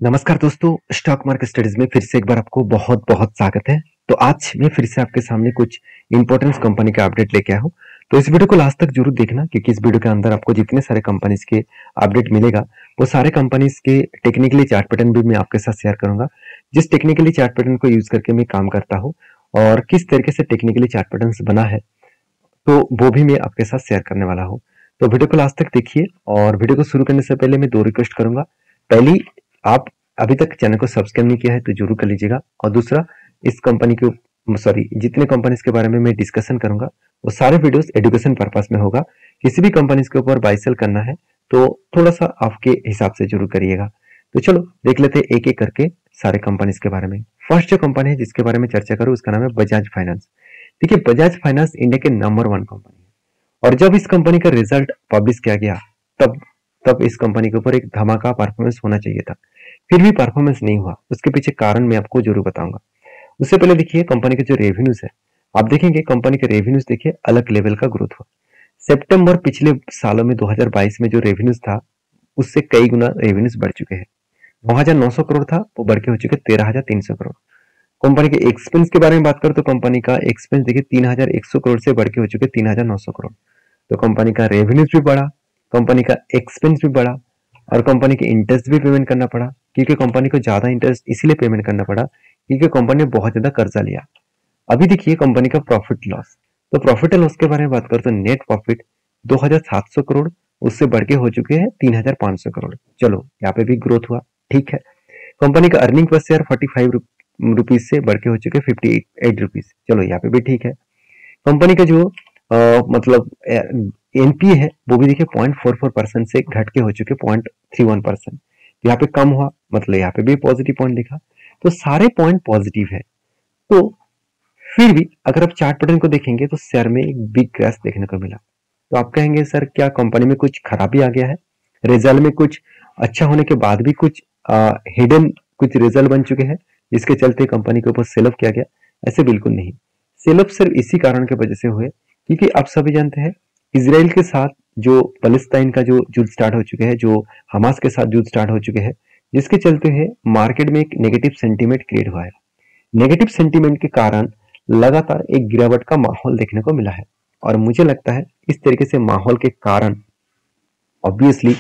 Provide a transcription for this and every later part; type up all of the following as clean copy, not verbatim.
नमस्कार दोस्तों, stock market studies में फिर से एक बार आपको बहुत बहुत स्वागत है। तो आज मैं फिर से आपके सामने कुछ इंपॉर्टेंट कंपनी का अपडेट लेके आया हूँ। तो इस वीडियो को लास्ट तक जरूर देखना, क्योंकि इस वीडियो के अंदर आपको जितने सारे कंपनीज के अपडेट मिलेगा वो सारे कंपनीज के टेक्निकली चार्ट पैटर्न भी मैं आपके साथ शेयर करूंगा। जिस टेक्निकली चार्ट पैटर्न को यूज करके मैं काम करता हूँ और किस तरीके से टेक्निकली चार्ट पैटर्न बना है, तो वो भी मैं आपके साथ शेयर करने वाला हूँ। तो वीडियो को लास्ट तक देखिए, और वीडियो को शुरू करने से पहले मैं दो रिक्वेस्ट करूंगा। पहली, आप अभी तक चैनल को सब्सक्राइब नहीं किया है तो जरूर कर लीजिएगा। और दूसरा, इस कंपनी के जितने कंपनीज के बारे में मैं डिस्कशन करूंगा वो सारे वीडियोस एजुकेशन पर्पस में होगा। किसी भी कंपनीज के ऊपर बाय सेल करना है तो थोड़ा सा आपके हिसाब से जरूर करिएगा। तो चलो देख लेते हैं एक एक करके सारे कंपनीज के बारे में। फर्स्ट जो कंपनी है जिसके बारे में चर्चा करूँ उसका नाम है बजाज फाइनेंस। देखिए, बजाज फाइनेंस इंडिया के नंबर 1 कंपनी है, और जब इस कंपनी का रिजल्ट पब्लिश किया गया तब तब इस कंपनी के ऊपर एक धमाका परफॉर्मेंस होना चाहिए था। फिर भी परफॉर्मेंस नहीं हुआ, उसके पीछे कारण मैं आपको जरूर बताऊंगा। उससे पहले देखिए कंपनी के जो रेवेन्यूज है, आप देखेंगे कंपनी के रेवेन्यूज देखिए अलग लेवल का ग्रोथ हुआ। सितंबर पिछले सालों में 2022 में जो रेवेन्यूज था उससे कई गुना रेवेन्यूज बढ़ चुके हैं। 9,900 करोड़ था, वो बढ़ के हो चुके 13,300 करोड़। कंपनी के एक्सपेंस के बारे में बात करें तो कंपनी का एक्सपेंस देखिए 3,100 करोड़ से बढ़ के हो चुके 3,900 करोड़। तो कंपनी का रेवेन्यूज भी बढ़ा, कंपनी का एक्सपेंस भी बढ़ा, और कंपनी के इंटरेस्ट भी पेमेंट करना पड़ा। क्योंकि कंपनी को ज्यादा इंटरेस्ट इसलिए पेमेंट करना पड़ा क्योंकि कंपनी ने बहुत ज्यादा कर्जा लिया। अभी देखिए कंपनी का प्रॉफिट लॉस। तो प्रॉफिट एंड लॉस के बारे में बात करें तो नेट प्रॉफिट 2,700 करोड़ उससे बढ़ के हो चुके हैं 3,500 करोड़। चलो यहाँ पे भी ग्रोथ हुआ, ठीक है। कंपनी का अर्निंग पर शेयर 45 रुपीज से बढ़ के हो चुके 58 रुपीज। चलो यहाँ पे भी ठीक है। कंपनी का जो मतलब एनपीए है वो भी देखिए 0.44% से घट के हो चुके 0.31%। यहाँ पे कम हुआ, मतलब यहाँ पे भी पॉजिटिव पॉइंट दिखा। तो सारे पॉइंट पॉजिटिव है। तो फिर भी अगर आप चार्ट पैटर्न को देखेंगे तो शेयर में एक बिग क्रैश देखने को मिला। तो आप कहेंगे सर क्या कंपनी में कुछ खराबी आ गया है, रिजल्ट में कुछ अच्छा होने के बाद भी कुछ हिडन कुछ रिजल्ट बन चुके हैं जिसके चलते कंपनी के ऊपर सेल ऑफ किया गया? ऐसे बिल्कुल नहीं। सेल ऑफ सिर्फ इसी कारण की वजह से हुए क्योंकि आप सभी जानते हैं इसराइल के साथ जो पैलेस्टाइन का जो युद्ध स्टार्ट हो चुके हैं, जो हमास के साथ युद्ध स्टार्ट हो चुके हैं, जिसके चलते है मार्केट में एक नेगेटिव सेंटीमेंट क्रिएट हुआ है। नेगेटिव सेंटीमेंट के कारण लगातार एक गिरावट का माहौल देखने को मिला है। और मुझे लगता है इस तरीके से माहौल के कारण ऑब्वियसली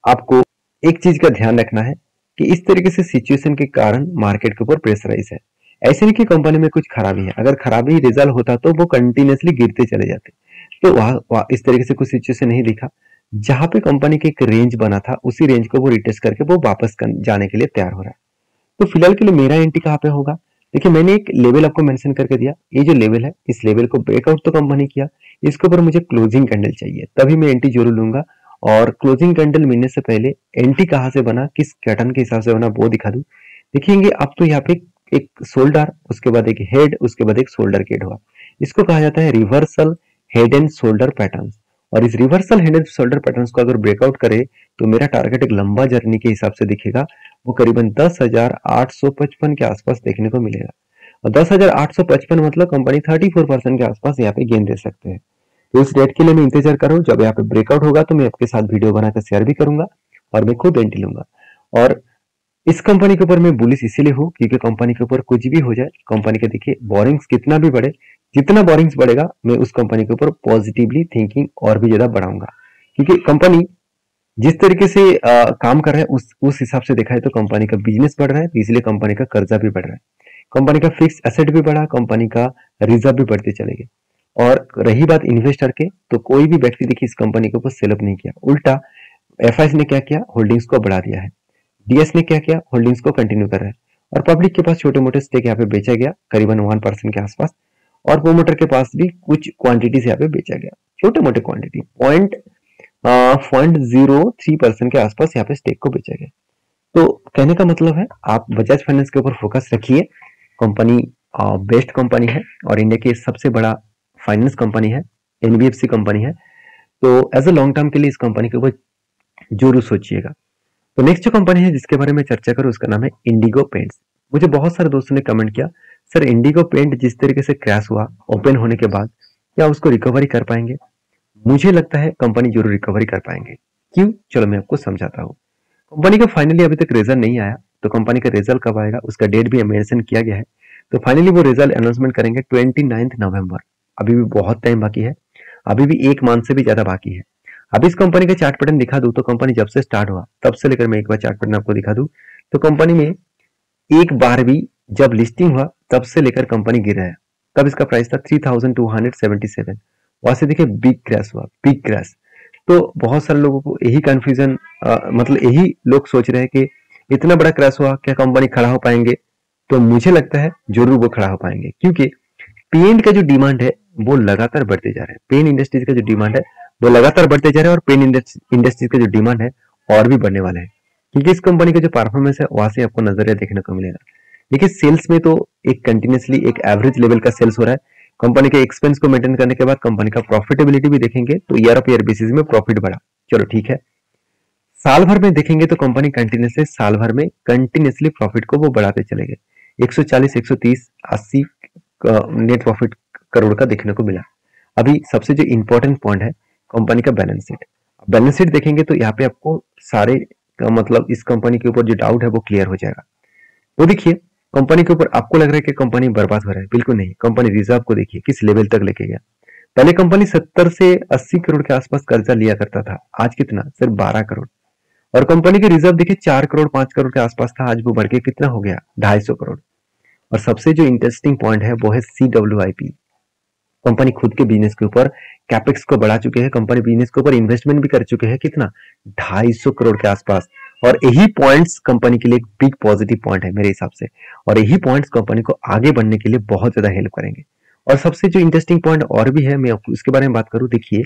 आपको एक चीज का ध्यान रखना है कि इस तरीके से सिचुएशन के कारण मार्केट के ऊपर प्रेशराइज है। ऐसे नहीं कि कंपनी में कुछ खराबी है, अगर खराबी रिजल्ट होता तो वो कंटिन्यूसली गिरते चले जाते। तो वहां इस तरीके से कुछ सिचुएशन नहीं दिखा। जहां पे कंपनी के एक रेंज बना था उसी रेंज को वो रिटेस्ट करके वो वापस जाने के लिए तैयार हो रहा है। तो फिलहाल के लिए मेरा एंट्री कहाँ पे होगा? देखिए मैंने एक लेवल आपको मेंशन करके दिया, ये जो लेवल है इस लेवल को ब्रेकआउट तो कंपनी किया, इसके ऊपर मुझे क्लोजिंग कैंडल चाहिए तभी मैं एंट्री जरूर लूंगा। और क्लोजिंग कैंडल मिलने से पहले एंट्री कहाँ से बना, किस पैटर्न के हिसाब से बना वो दिखा दूं। देखेंगे आप तो यहाँ पे एक शोल्डर, उसके बाद एक हेड, उसके बाद एक शोल्डर केड हुआ। इसको कहा जाता है reversal head and shoulder pattern. और इस reversal head and shoulder pattern को अगर ब्रेकआउट करे तो मेरा टारगेट एक लंबा जर्नी के हिसाब से दिखेगा, वो करीबन 10,855 के आसपास देखने को मिलेगा। और 10,855 मतलब कंपनी 34% के आसपास यहाँ पे गेन दे सकते हैं। तो इस रेट के लिए मैं इंतजार कर रहा हूँ, जब यहाँ पे ब्रेकआउट होगा तो मैं आपके साथ वीडियो बनाकर शेयर भी करूंगा और मैं खुद एंट्री लूंगा। और इस कंपनी के ऊपर मैं बुलिश इसीलिए हूँ क्योंकि कंपनी के ऊपर कुछ भी हो जाए, कंपनी के देखिए बोरिंग्स कितना भी बढ़े, जितना बोरिंग्स बढ़ेगा मैं उस कंपनी के ऊपर पॉजिटिवली थिंकिंग और भी ज्यादा बढ़ाऊंगा। क्योंकि कंपनी जिस तरीके से काम कर रहा है उस हिसाब से देखा है तो कंपनी का बिजनेस बढ़ रहा है, इसलिए कंपनी का कर्जा भी बढ़ रहा है, कंपनी का फिक्स एसेट भी बढ़ा, कंपनी का रिजर्व भी बढ़ते चले गए। और रही बात इन्वेस्टर के, तो कोई भी व्यक्ति देखिए इस कंपनी के ऊपर सेल ऑफ नहीं किया, उल्टा एफआईएस ने क्या किया, होल्डिंग्स को बढ़ा दिया है। डीएस ने क्या किया, होल्डिंग्स को कंटिन्यू कर रहा है। और पब्लिक के पास छोटे मोटे स्टेक यहाँ पे बेचा गया करीबन 1% के आसपास। और प्रोमोटर के पास भी कुछ क्वांटिटीज यहाँ पे बेचा गया, छोटे मोटे क्वांटिटी 0.03% के आसपास यहाँ पे स्टेक को बेचा गया। तो कहने का मतलब है आप बजाज फाइनेंस के ऊपर फोकस रखिए। कंपनी बेस्ट कंपनी है और इंडिया की सबसे बड़ा फाइनेंस कंपनी है, एनबीएफसी कंपनी है। तो एज अ लॉन्ग टर्म के लिए इस कंपनी के ऊपर जरूर सोचिएगा। तो नेक्स्ट जो कंपनी है जिसके बारे में चर्चा करूं उसका नाम है इंडिगो पेंट्स। मुझे बहुत सारे दोस्तों ने कमेंट किया, सर इंडिगो पेंट जिस तरीके से क्रैश हुआ ओपन होने के बाद, क्या उसको रिकवरी कर पाएंगे? मुझे लगता है कंपनी जरूर रिकवरी कर पाएंगे। क्यों? चलो मैं आपको समझाता हूँ। कंपनी का फाइनली अभी तक रिजल्ट नहीं आया, तो कंपनी का रिजल्ट कब आएगा उसका डेट भी मेंशन किया गया है। तो फाइनली वो रिजल्ट अनाउंसमेंट करेंगे 29 नवंबर। अभी भी बहुत टाइम बाकी है, अभी भी एक मंथ से भी ज्यादा बाकी है। अभी इस कंपनी का चार्ट पैटर्न दिखा दूं तो कंपनी जब से स्टार्ट हुआ तब से लेकर मैं एक बार चार्ट पैटर्न आपको दिखा दूं तो कंपनी में एक बार भी जब लिस्टिंग हुआ तब से लेकर कंपनी गिर रहा है। तब इसका प्राइस था 3277। वहां से देखिए बिग क्रैश हुआ, बिग क्रैश। तो बहुत सारे लोगों को यही कंफ्यूजन, मतलब यही लोग सोच रहे हैं कि इतना बड़ा क्रैश हुआ, क्या कंपनी खड़ा हो पाएंगे? तो मुझे लगता है जरूर वो खड़ा हो पाएंगे, क्योंकि पेंट का जो डिमांड है वो लगातार बढ़ते जा रहा है। पेन इंडस्ट्रीज का जो डिमांड है वो लगातार बढ़ते जा रहा है, और पेन इंडस्ट्रीज का जो डिमांड है और भी बढ़ने वाला है, क्योंकि इस कंपनी का जो परफॉर्मेंस है वहां से आपको नजरिया देखने को मिलेगा। देखिए सेल्स में तो एक कंटिन्यूसली एक एवरेज लेवल का सेल्स हो रहा है। कंपनी के एक्सपेंस को मेंटेन करने के बाद कंपनी का प्रॉफिटेबिलिटी भी देखेंगे तो ईयर ऑफ ईयर बेसिस में प्रॉफिट बढ़ा, चलो ठीक है। साल भर में देखेंगे तो कंपनी कंटिन्यूसली साल भर में कंटिन्यूसली प्रॉफिट को वो बढ़ाते चले गए। 140, 130, 80 नेट प्रॉफिट करोड़ का देखने को मिला। अभी सबसे जो इंपॉर्टेंट पॉइंट है कंपनी का बैलेंस शीट। बैलेंस शीट देखेंगे तो यहाँ पे आपको सारे मतलब इस कंपनी के ऊपर जो डाउट है वो क्लियर हो जाएगा। तो देखिए कंपनी के ऊपर आपको लग रहा है कि कंपनी बर्बाद हो रहा है, बिल्कुल नहीं। कंपनी रिजर्व को देखिए किस लेवल तक लेके गया। पहले कंपनी 70 से 80 करोड़ के आसपास कर्जा लिया करता था, आज कितना? सिर्फ 12 करोड़। और कंपनी के रिजर्व देखिए 4 करोड़ 5 करोड़ के आसपास था, आज वो बढ़ के कितना हो गया? 250 करोड़। और सबसे जो इंटरेस्टिंग पॉइंट है वो है CWIP। कंपनी खुद के बिजनेस के ऊपर कैपेक्स को बढ़ा चुके हैं, कंपनी बिजनेस के ऊपर इन्वेस्टमेंट भी कर चुके हैं, कितना? 250 करोड़ के आसपास। और यही पॉइंट्स कंपनी के लिए एक बिग पॉजिटिव पॉइंट है मेरे हिसाब से, और यही पॉइंट्स कंपनी को आगे बढ़ने के लिए बहुत ज्यादा हेल्प करेंगे। और सबसे जो इंटरेस्टिंग पॉइंट और भी है, मैं उसके बारे में बात करूं, देखिए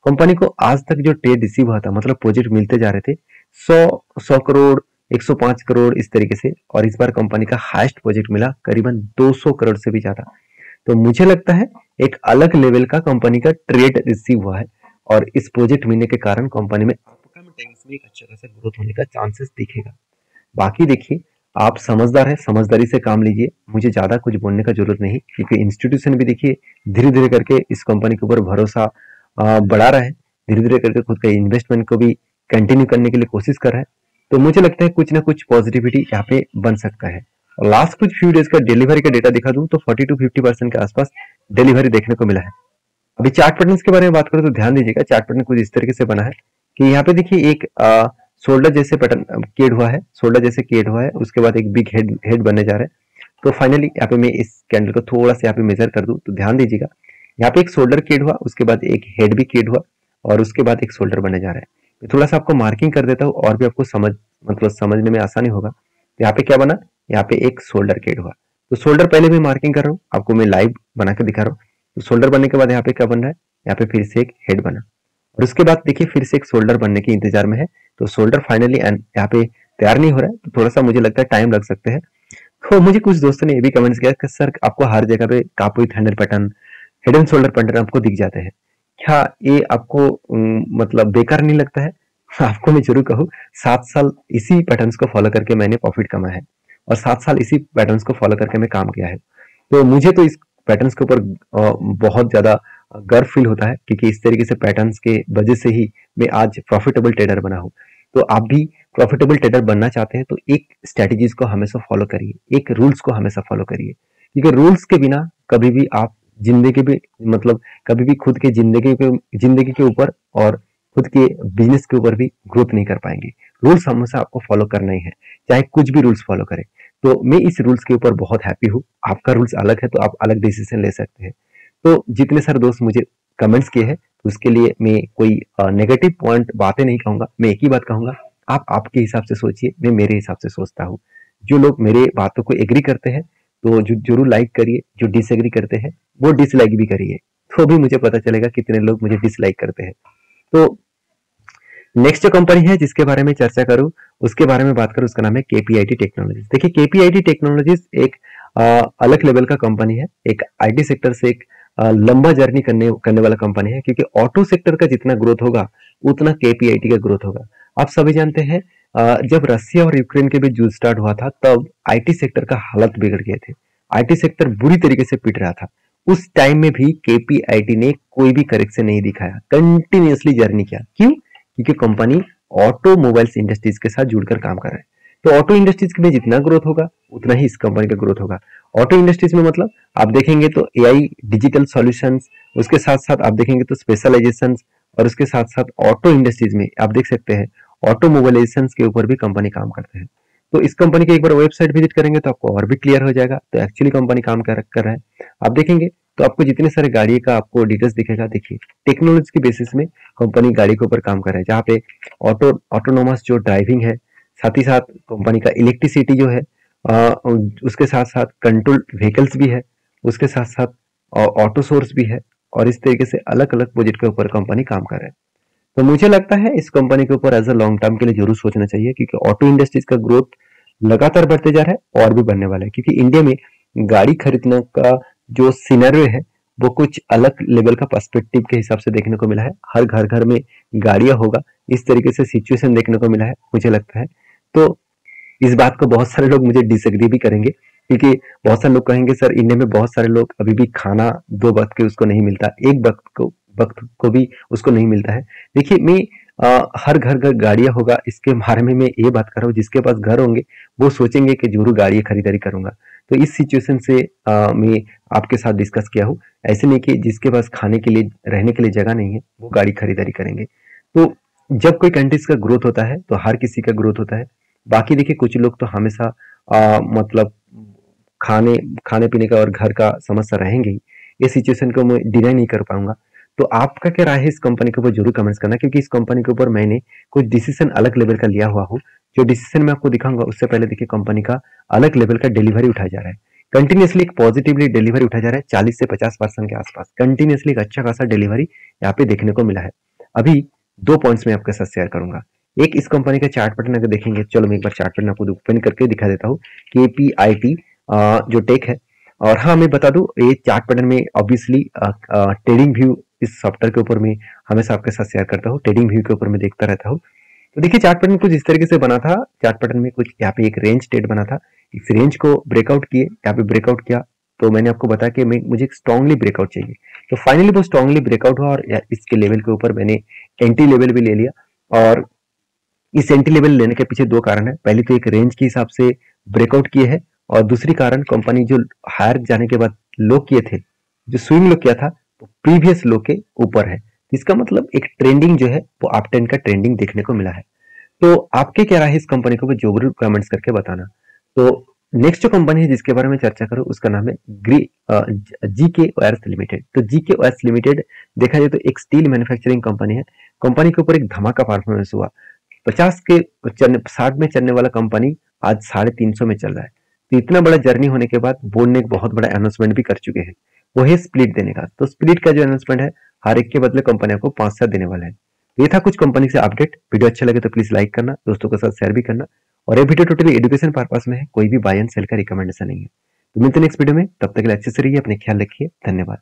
कंपनी को आज तक जो ट्रेड रिसीव हुआ था, मतलब प्रोजेक्ट मिलते जा रहे थे 100 करोड़, 105 करोड़ इस तरीके से, और इस बार कंपनी का हाईएस्ट प्रोजेक्ट मिला करीबन 200 करोड़ से भी ज्यादा। तो मुझे लगता है एक अलग लेवल का कंपनी का ट्रेड रिसीव हुआ है, और इस प्रोजेक्ट मिलने के कारण कंपनी में अपकमिंग टाइम्स में एक अच्छा खासा ग्रोथ होने का चांसेस दिखेगा। बाकी देखिए आप समझदार है, समझदारी से काम लीजिए, मुझे ज्यादा कुछ बोलने का जरूरत नहीं, क्योंकि इंस्टीट्यूशन भी देखिए धीरे धीरे करके इस कंपनी के ऊपर भरोसा बढ़ा रहा है, धीरे धीरे करके खुद का इन्वेस्टमेंट को भी कंटिन्यू करने के लिए कोशिश कर रहा है। तो मुझे लगता है कुछ ना कुछ पॉजिटिविटी यहाँ पे बन सकता है। और लास्ट कुछ फ्यू डेज का डिलीवरी का डेटा दिखा दूं तो 40 to 50% के आसपास डिलीवरी देखने को मिला है। अभी चार्ट पैटर्न के बारे में बात करूं तो ध्यान दीजिएगा, चार्ट पैटर्न कुछ इस तरीके से बना है कि यहाँ पे देखिए एक शोल्डर जैसे पैटर्न क्रिएट हुआ है, शोल्डर जैसे क्रिएट हुआ है, उसके बाद एक बिग हेड बनने जा रहा है। तो फाइनली यहाँ पे मैं इस कैंडल को थोड़ा सा यहाँ पे मेजर कर दूं तो ध्यान दीजिएगा, यहाँ पे एक शोल्डर क्रिएट हुआ, उसके बाद एक हेड भी क्रिएट हुआ, और उसके बाद एक शोल्डर बनने जा रहा है। थोड़ा सा आपको मार्किंग कर देता हूँ और भी आपको समझने में आसानी होगा। तो यहाँ पे क्या बना, यहाँ पे एक शोल्डर क्रिएट हुआ। तो शोल्डर पहले मैं मार्किंग कर रहा हूँ, आपको मैं लाइव बना के दिखा रहा हूँ। तो शोल्डर बनने के बाद यहाँ पे क्या बन रहा है, यहाँ पे फिर से एक हेड बना, और उसके बाद देखिए फिर से एक शोल्डर बनने के इंतजार में है। तो शोल्डर फाइनली यहाँ पे तैयार नहीं हो रहा है, तो थोड़ा सा मुझे लगता है टाइम लग सकते हैं। तो मुझे कुछ दोस्तों ने ये भी कमेंट्स किया कि सर आपको हर जगह पे कापोइट handle pattern, head and shoulder pattern आपको दिख जाते हैं, क्या ये आपको मतलब बेकार नहीं लगता है? आपको मैं जरूर कहूँ 7 साल इसी पैटर्न्स को फॉलो करके मैंने प्रॉफिट कमाया है, और 7 साल इसी पैटर्न्स को फॉलो करके मैं काम किया है। तो मुझे तो इस पैटर्न्स के ऊपर बहुत ज्यादा गर्व फील होता है, क्योंकि इस तरीके से पैटर्न्स के वजह से ही मैं आज प्रॉफिटेबल ट्रेडर बना हूँ। तो आप भी प्रॉफिटेबल ट्रेडर बनना चाहते हैं तो एक स्ट्रेटेजीज को हमेशा फॉलो करिए, एक रूल्स को हमेशा फॉलो करिए, क्योंकि रूल्स के बिना कभी भी आप जिंदगी भी मतलब कभी भी खुद के जिंदगी के ऊपर और खुद के बिजनेस के ऊपर भी ग्रोथ नहीं कर पाएंगे। रूल्स हमेशा आपको फॉलो करना ही है, चाहे कुछ भी रूल्स फॉलो करें। तो मैं इस रूल्स के ऊपर बहुत हैप्पी हूँ। आपका रूल्स अलग है तो आप अलग डिसीजन ले सकते हैं। तो जितने सारे दोस्त मुझे कमेंट्स किए हैं तो उसके लिए मैं कोई नेगेटिव पॉइंट बातें नहीं कहूंगा, मैं एक ही बात कहूंगा, आप आपके हिसाब से सोचिए, मैं मेरे हिसाब से सोचता हूँ। जो लोग मेरे बातों को एग्री करते हैं तो जरूर लाइक करिए, जो डिसएग्री करते हैं वो डिसलाइक भी करिए, तो भी मुझे पता चलेगा कितने लोग मुझे डिसलाइक करते हैं। तो नेक्स्ट जो कंपनी है जिसके बारे में चर्चा करूं उसके बारे में बात करूं, उसका नाम है KPIT टेक्नोलॉजीज। देखिए KPIT टेक्नोलॉजीज एक अलग लेवल का कंपनी है, एक IT सेक्टर से एक लंबा जर्नी करने वाला कंपनी है, क्योंकि ऑटो सेक्टर का जितना ग्रोथ होगा उतना KPIT का ग्रोथ होगा। आप सभी जानते हैं जब रसिया और यूक्रेन के बीच युद्ध स्टार्ट हुआ था तब IT सेक्टर का हालत बिगड़ गए थे, IT सेक्टर बुरी तरीके से पिट रहा था। उस टाइम में भी KPIT ने कोई भी करेक्शन नहीं दिखाया, कंटिन्यूअसली जर्नी किया। क्यों? क्योंकि कंपनी ऑटोमोबाइल्स इंडस्ट्रीज के साथ जुड़कर काम कर रहे हैं। तो ऑटो इंडस्ट्रीज में जितना ग्रोथ होगा उतना ही इस कंपनी का ग्रोथ होगा। ऑटो इंडस्ट्रीज में मतलब आप देखेंगे तो एआई, डिजिटल सॉल्यूशंस, उसके साथ साथ आप देखेंगे तो स्पेशलाइजेशन, और उसके साथ साथ ऑटो इंडस्ट्रीज में आप देख सकते हैं ऑटोमोबाइलेशन के ऊपर भी कंपनी काम करते हैं। तो इस कंपनी के एक बार वेबसाइट विजिट करेंगे तो आपको और भी क्लियर हो जाएगा तो एक्चुअली कंपनी काम कर रहा है। आप देखेंगे तो आपको जितने सारे गाड़ी का आपको डिटेल्स दिखेगा। देखिए टेक्नोलॉजी के बेसिस में कंपनी गाड़ी के ऊपर काम कर रहा है, जहाँ पे ऑटोनोमस जो ड्राइविंग है, साथ ही साथ कंपनी का इलेक्ट्रिसिटी जो है, उसके साथ साथ कंट्रोल व्हीकल्स भी है, उसके साथ साथ ऑटो सोर्स भी है, और इस तरीके से अलग अलग प्रोजेक्ट के ऊपर कंपनी काम कर रहा है। तो मुझे लगता है इस कंपनी के ऊपर एज अ लॉन्ग टर्म के लिए जरूर सोचना चाहिए, क्योंकि ऑटो इंडस्ट्रीज का ग्रोथ लगातार बढ़ते जा रहा है और भी बढ़ने वाला है। क्योंकि इंडिया में गाड़ी खरीदने का जो सिनेरियो है वो कुछ अलग लेवल का पर्सपेक्टिव के हिसाब से देखने को मिला है। हर घर घर में गाड़ियां होगा, इस तरीके से सिचुएशन देखने को मिला है मुझे लगता है। तो इस बात को बहुत सारे लोग मुझे डिसएग्री भी करेंगे, क्योंकि बहुत सारे लोग कहेंगे सर इंडिया में बहुत सारे लोग अभी भी खाना 2 वक्त के उसको नहीं मिलता, एक वक्त को भी उसको नहीं मिलता है। देखिए मैं हर घर घर गाड़ियां होगा इसके बारे में मैं ये बात कर रहा हूँ। जिसके पास घर होंगे वो सोचेंगे कि जरूर गाड़ी खरीदारी करूंगा। तो इस सिचुएशन से मैं आपके साथ डिस्कस किया हूँ। ऐसे नहीं कि जिसके पास खाने के लिए, रहने के लिए जगह नहीं है वो गाड़ी खरीदारी करेंगे। तो जब कोई कंट्रीज का ग्रोथ होता है तो हर किसी का ग्रोथ होता है। बाकी देखिए कुछ लोग तो हमेशा मतलब खाने खाने पीने का और घर का समस्या रहेंगे ही। ये सिचुएशन को मैं डिनाई नहीं कर पाऊंगा। तो आपका क्या राय है इस कंपनी के ऊपर जरूर कमेंट्स करना, क्योंकि इस कंपनी के ऊपर मैंने कुछ डिसीजन अलग लेवल का लिया हुआ हूँ। जो डिसीजन मैं आपको दिखाऊंगा उससे पहले देखिए कंपनी का अलग लेवल का डिलीवरी उठाया जा रहा है। कंटिन्यूसली एक पॉजिटिवली डिलीवरी उठाया जा रहा है, 40 से 50% के आसपास कंटिन्यूसली एक अच्छा खासा डिलीवरी यहाँ पे देखने को मिला है। अभी 2 पॉइंट्स में आपके साथ शेयर करूंगा। एक, इस कंपनी का चार्ट पैटर्न अगर देखेंगे, चलो मैं एक बार चार्ट पैटर्न आपको ओपन करके दिखा देता हूँ। KPIT जो टेक है, और हाँ मैं बता दूं ये चार्ट पैटर्न में ऑब्वियसली ट्रेडिंग व्यू इस सॉफ्टवेयर के ऊपर मैं हमेशा आपके साथ शेयर करता हूँ। ट्रेडिंग व्यू के ऊपर मैं देखता रहता हूँ। तो देखिए चार्ट पैटर्न कुछ इस तरीके से बना था। चार्ट पैटर्न में कुछ यहाँ पे एक रेंज स्टेट बना था, इस रेंज को ब्रेकआउट किए, यहाँ पे ब्रेकआउट किया। तो मैंने आपको बताया कि मुझे एक स्ट्रांगली ब्रेकआउट चाहिए। तो फाइनली वो स्ट्रांगली ब्रेकआउट हुआ, और इसके लेवल के ऊपर मैंने एंटी लेवल भी ले लिया। और इस एंटी लेवल लेने के पीछे 2 कारण है। पहले तो एक रेंज के हिसाब से ब्रेकआउट किए है, और दूसरी कारण कंपनी जो हायर जाने के बाद लो किए थे, जो स्विंग लो किया था वो प्रीवियस लो के ऊपर है। इसका मतलब एक ट्रेंडिंग जो है वो अप ट्रेंड का ट्रेंडिंग देखने को मिला है। तो आपके क्या राय है इस कंपनी को जरूर कमेंट्स करके बताना। तो नेक्स्ट जो कंपनी है जिसके बारे में चर्चा करूं उसका नाम है जीके वायर्स लिमिटेड। तो जीके वायर्स लिमिटेड देखा जाए तो एक स्टील मैन्युफैक्चरिंग कंपनी है। कंपनी के ऊपर एक धमाका परफॉर्मेंस हुआ। 60 में चलने वाला कंपनी आज 350 में चल रहा है। तो इतना बड़ा जर्नी होने के बाद बोर्ड ने एक बहुत बड़ा अनाउंसमेंट भी कर चुके हैं, वो है स्प्लिट देने का। तो स्प्लिट का जो अनाउंसमेंट है, हर एक के बदले कंपनी को 5 देने वाला है। ये था कुछ कंपनी से अपडेट। वीडियो अच्छा लगे तो प्लीज लाइक करना, दोस्तों के साथ शेयर भी करना। और ये वीडियो टोटली एजुकेशन पर्पस में है, कोई भी बाय एंड सेल का रिकमेंडेशन नहीं है। तो मिलते हैं नेक्स्ट वीडियो में, तब तक के लिए अच्छे से रहिए, अपने ख्याल रखिए, धन्यवाद।